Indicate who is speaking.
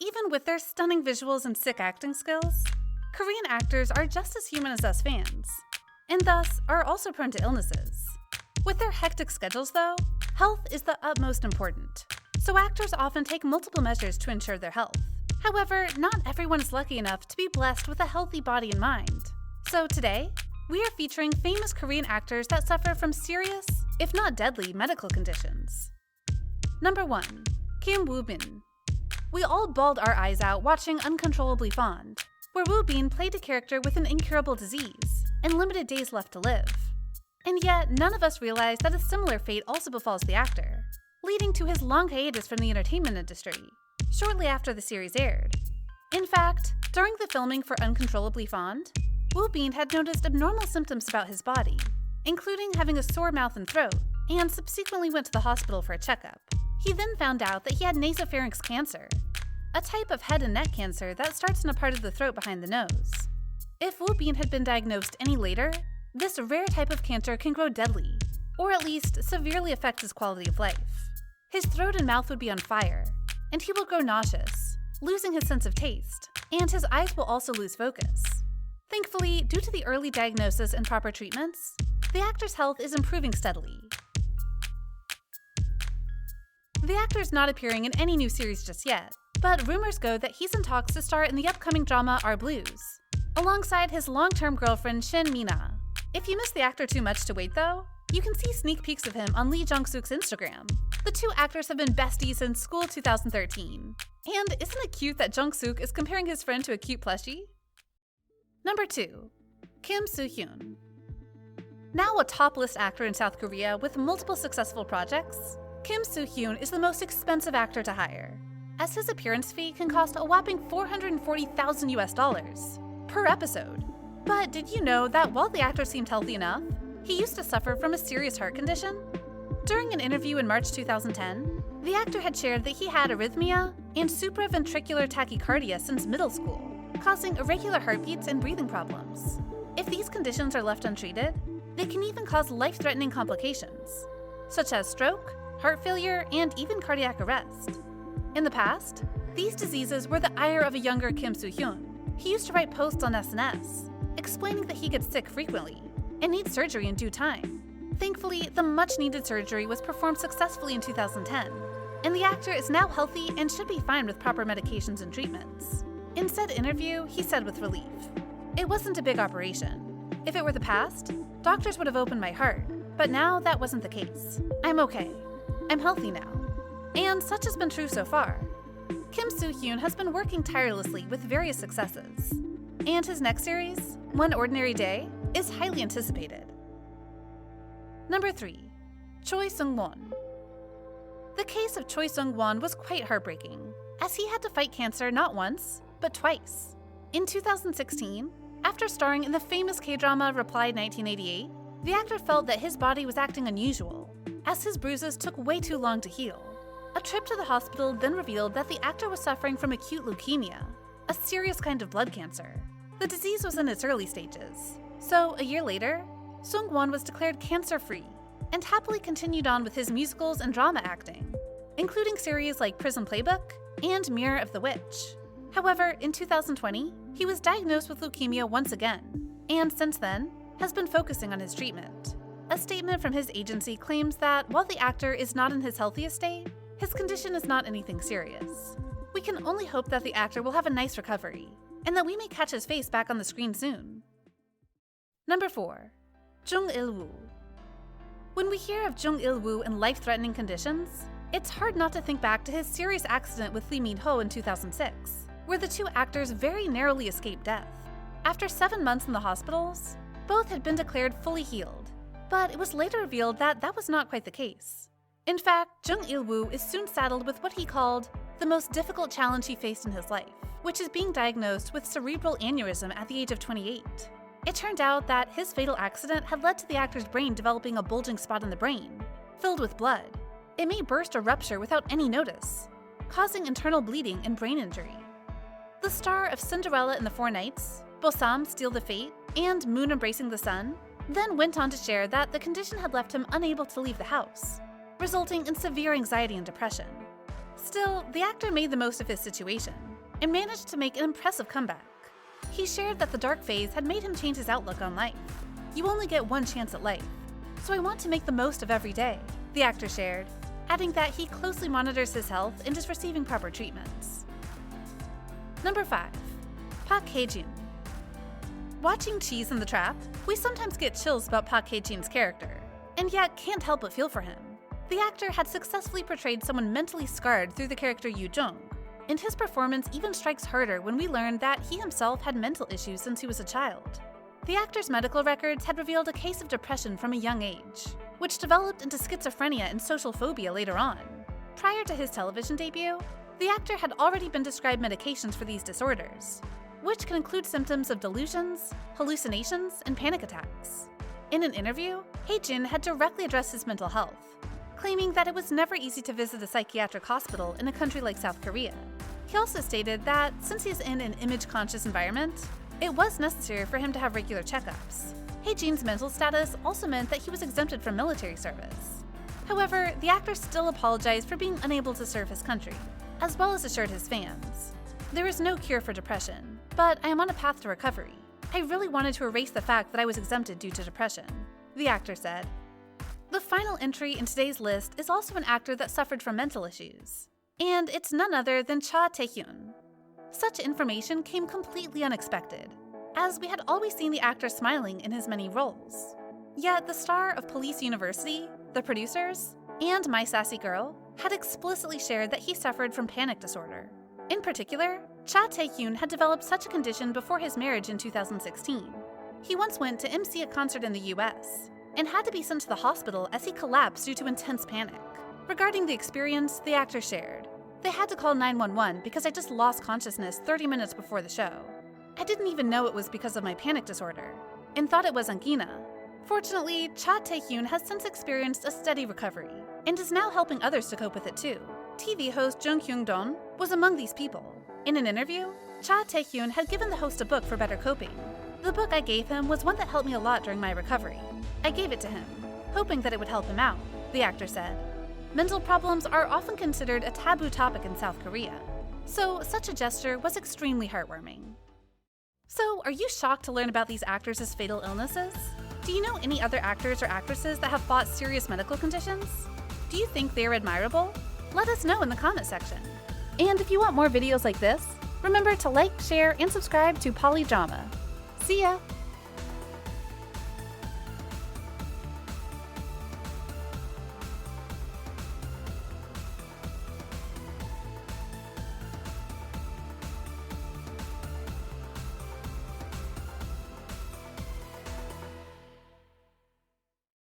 Speaker 1: Even with their stunning visuals and sick acting skills, Korean actors are just as human as us fans, and thus are also prone to illnesses. With their hectic schedules, though, health is the utmost important, so actors often take multiple measures to ensure their health. However, not everyone is lucky enough to be blessed with a healthy body and mind. So today, we are featuring famous Korean actors that suffer from serious, if not deadly, medical conditions. Number 1. Woobin. We all bawled our eyes out watching Uncontrollably Fond, where Woobin played a character with an incurable disease and limited days left to live. And yet, none of us realized that a similar fate also befalls the actor, leading to his long hiatus from the entertainment industry, shortly after the series aired. In fact, during the filming for Uncontrollably Fond, Woobin had noticed abnormal symptoms about his body, including having a sore mouth and throat, and subsequently went to the hospital for a checkup. He then found out that he had nasopharynx cancer, a type of head and neck cancer that starts in a part of the throat behind the nose. If Woobin had been diagnosed any later, this rare type of cancer can grow deadly, or at least severely affect his quality of life. His throat and mouth would be on fire, and he will grow nauseous, losing his sense of taste, and his eyes will also lose focus. Thankfully, due to the early diagnosis and proper treatments, the actor's health is improving steadily. The actor is not appearing in any new series just yet, but rumors go that he's in talks to star in the upcoming drama Our Blues, alongside his long-term girlfriend Shin Mina. If you miss the actor too much to wait though, you can see sneak peeks of him on Lee Jung-suk's Instagram. The two actors have been besties since school 2013. And isn't it cute that Jung-suk is comparing his friend to a cute plushie? Number 2. Soohyun. Now a top-list actor in South Korea with multiple successful projects, Soohyun is the most expensive actor to hire, as his appearance fee can cost a whopping $440,000 per episode. But did you know that while the actor seemed healthy enough, he used to suffer from a serious heart condition? During an interview in March 2010, the actor had shared that he had arrhythmia and supraventricular tachycardia since middle school, causing irregular heartbeats and breathing problems. If these conditions are left untreated, they can even cause life-threatening complications, such as stroke, heart failure, and even cardiac arrest. In the past, these diseases were the ire of a younger Soohyun. He used to write posts on SNS, explaining that he gets sick frequently and needs surgery in due time. Thankfully, the much-needed surgery was performed successfully in 2010, and the actor is now healthy and should be fine with proper medications and treatments. In said interview, he said with relief, "It wasn't a big operation. If it were the past, doctors would have opened my heart, but now that wasn't the case. I'm okay. I'm healthy now." And such has been true so far. Soohyun has been working tirelessly with various successes, and his next series, One Ordinary Day, is highly anticipated. Number 3. Choi Seungwon. The case of Choi Seungwon was quite heartbreaking, as he had to fight cancer not once, but twice. In 2016, after starring in the famous K-drama Reply 1988, the actor felt that his body was acting unusual, as his bruises took way too long to heal. A trip to the hospital then revealed that the actor was suffering from acute leukemia, a serious kind of blood cancer. The disease was in its early stages, so a year later, Seungwon was declared cancer-free and happily continued on with his musicals and drama acting, including series like Prison Playbook and Mirror of the Witch. However, in 2020, he was diagnosed with leukemia once again, and since then, has been focusing on his treatment. A statement from his agency claims that while the actor is not in his healthiest state, his condition is not anything serious. We can only hope that the actor will have a nice recovery, and that we may catch his face back on the screen soon. Number 4. Jung Ilwoo. When we hear of Jung Ilwoo in life-threatening conditions, it's hard not to think back to his serious accident with Lee Min-ho in 2006, where the two actors very narrowly escaped death. After 7 months in the hospitals, both had been declared fully healed, but it was later revealed that that was not quite the case. In fact, Jung Ilwoo is soon saddled with what he called the most difficult challenge he faced in his life, which is being diagnosed with cerebral aneurysm at the age of 28. It turned out that his fatal accident had led to the actor's brain developing a bulging spot in the brain, filled with blood. It may burst or rupture without any notice, causing internal bleeding and brain injury. The star of Cinderella and the Four Knights, Bosam Steal the Fate, and Moon Embracing the Sun then went on to share that the condition had left him unable to leave the house, resulting in severe anxiety and depression. Still, the actor made the most of his situation and managed to make an impressive comeback. He shared that the dark phase had made him change his outlook on life. "You only get one chance at life, so I want to make the most of every day," the actor shared, adding that he closely monitors his health and is receiving proper treatments. Number 5. Park Hae-jun. Watching Cheese in the Trap, we sometimes get chills about Park Hae-jun's character, and yet can't help but feel for him. The actor had successfully portrayed someone mentally scarred through the character Hyun Jeong, and his performance even strikes harder when we learn that he himself had mental issues since he was a child. The actor's medical records had revealed a case of depression from a young age, which developed into schizophrenia and social phobia later on. Prior to his television debut, the actor had already been prescribed medications for these disorders, which can include symptoms of delusions, hallucinations, and panic attacks. In an interview, Hae-jun had directly addressed his mental health, claiming that it was never easy to visit a psychiatric hospital in a country like South Korea. He also stated that since he is in an image-conscious environment, it was necessary for him to have regular checkups. Hae-jun's mental status also meant that he was exempted from military service. However, the actor still apologized for being unable to serve his country, as well as assured his fans, "There is no cure for depression, but I am on a path to recovery. I really wanted to erase the fact that I was exempted due to depression," the actor said. The final entry in today's list is also an actor that suffered from mental issues, and it's none other than Tae Kyun. Such information came completely unexpected, as we had always seen the actor smiling in his many roles. Yet the star of Police University, the producers, and My Sassy Girl had explicitly shared that he suffered from panic disorder. In particular, Tae Kyun had developed such a condition before his marriage in 2016. He once went to MC a concert in the US and had to be sent to the hospital as he collapsed due to intense panic. Regarding the experience, the actor shared, "They had to call 911 because I just lost consciousness 30 minutes before the show. I didn't even know it was because of my panic disorder and thought it was angina." Fortunately, Tae Kyun has since experienced a steady recovery and is now helping others to cope with it too. TV host Jung Ilwoo was among these people. In an interview, Tae Kyun had given the host a book for better coping. "The book I gave him was one that helped me a lot during my recovery. I gave it to him, hoping that it would help him out," the actor said. Mental problems are often considered a taboo topic in South Korea, so such a gesture was extremely heartwarming. So, are you shocked to learn about these actors' fatal illnesses? Do you know any other actors or actresses that have fought serious medical conditions? Do you think they are admirable? Let us know in the comment section. And if you want more videos like this, remember to like, share, and subscribe to bbalidrama. See ya!